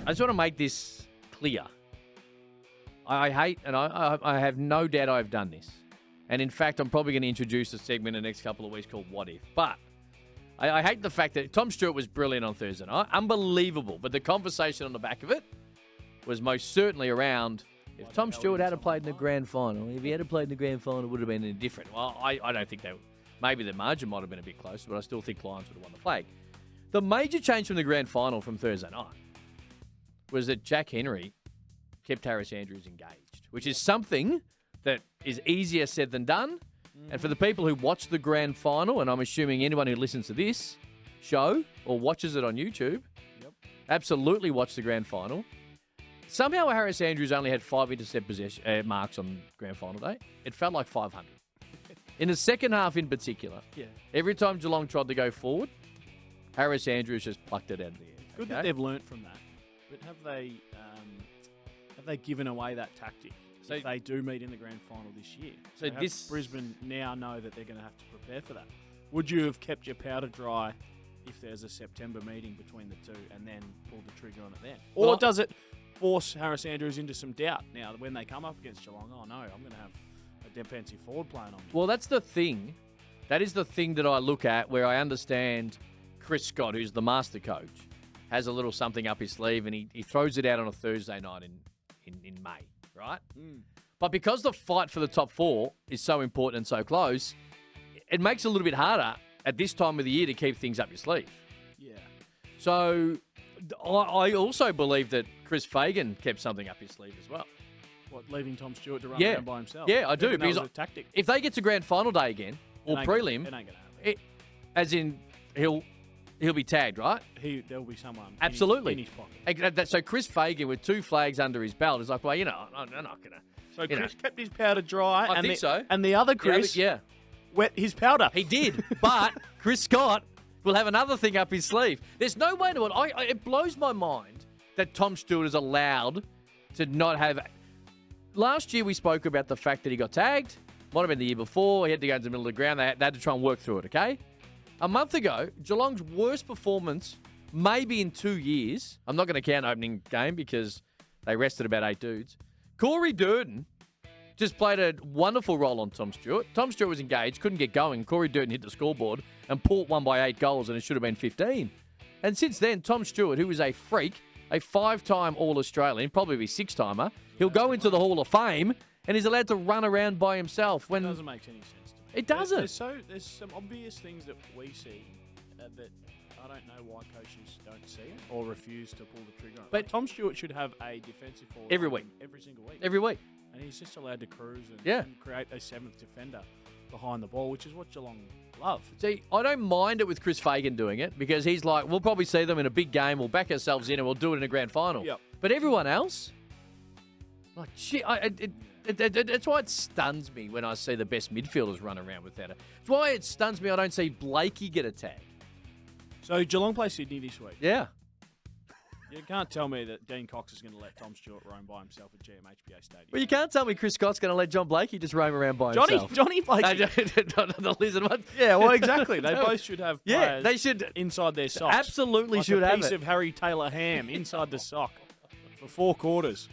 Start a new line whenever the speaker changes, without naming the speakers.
I just want to make this clear. I hate, and I have no doubt I've done this. And in fact, I'm probably going to introduce a segment in the next couple of weeks called What If. But I hate the fact that Tom Stewart was brilliant on Thursday night. Unbelievable. But the conversation on the back of it was most certainly around if Tom Stewart had played in the grand final. If he had played in the grand final, it would have been any different. Well, I don't think that. Maybe the margin might have been a bit closer, but I still think Lions would have won the flag. The major change from the grand final from Thursday night was that Jack Henry kept Harris Andrews engaged, which is something that is easier said than done. And for the people who watch the grand final, and I'm assuming anyone who listens to this show or watches it on YouTube, absolutely watch the grand final. Somehow Harris Andrews only had 5 intercept marks on grand final day. It felt like 500. In the second half in particular, every time Geelong tried to go forward, Harris Andrews just plucked it out of the air.
Good that they've learnt from that. But have they given away that tactic if they do meet in the grand final this year? So Brisbane now know that they're going to have to prepare for that. Would you have kept your powder dry if there's a September meeting between the two and then pulled the trigger on it then? Or does it force Harris Andrews into some doubt now when they come up against Geelong? Oh no, I'm going to have a defensive forward playing on me.
Well, that's the thing. That is the thing that I look at where I understand Chris Scott, who's the master coach, has a little something up his sleeve and he throws it out on a Thursday night in May, right? But because the fight for the top 4 is so important and so close, it makes it a little bit harder at this time of the year to keep things up your sleeve.
Yeah.
So I also believe that Chris Fagan kept something up his sleeve as well.
What, leaving Tom Stewart to run around by himself?
Yeah, I do.
Because a tactic.
If they get to grand final day again, or prelim,
it ain't going to happen.
As in he'll be tagged, right?
There'll be someone
absolutely
in his pocket.
So Chris Fagan with 2 flags under his belt is like, well, I'm not going to.
So Chris kept his powder dry.
I think so.
And the other Chris wet his powder.
He did. But Chris Scott will have another thing up his sleeve. There's no way to it. It blows my mind that Tom Stewart is allowed to not have. Last year we spoke about the fact that he got tagged. Might have been the year before. He had to go into the middle of the ground. They had to try and work through it, okay? A month ago, Geelong's worst performance, maybe in 2 years. I'm not going to count opening game because they rested about 8 dudes. Corey Durden just played a wonderful role on Tom Stewart. Tom Stewart was engaged, couldn't get going. Corey Durden hit the scoreboard and Port won by 8 goals and it should have been 15. And since then, Tom Stewart, who is a freak, a 5-time All-Australian, probably be 6-timer, he'll go into the Hall of Fame and he's allowed to run around by himself.
It doesn't make any sense to me.
It doesn't.
There's some obvious things that we see that I don't know why coaches don't see it or refuse to pull the trigger on. But Tom Stewart should have a defensive forward
every week.
Every single week.
Every week.
And he's just allowed to cruise and create a 7th defender behind the ball, which is what Geelong love.
See, I don't mind it with Chris Fagan doing it because he's like, we'll probably see them in a big game, we'll back ourselves in and we'll do it in a grand final.
Yep.
But everyone else, like, shit, that's why it stuns me when I see the best midfielders run around with that. It's why it stuns me I don't see Blakey get a tag.
So Geelong play Sydney this week.
Yeah.
You can't tell me that Dean Cox is going to let Tom Stewart roam by himself at GMHBA Stadium.
Well, you can't tell me Chris Scott's going to let John Blakey just roam around by himself.
Johnny Blakey.
The lizard one.
Yeah, well, exactly. They both should have players
they should
inside their socks.
Absolutely
like
should
a
have
piece
it.
of Harry Taylor ham inside the sock for 4 quarters.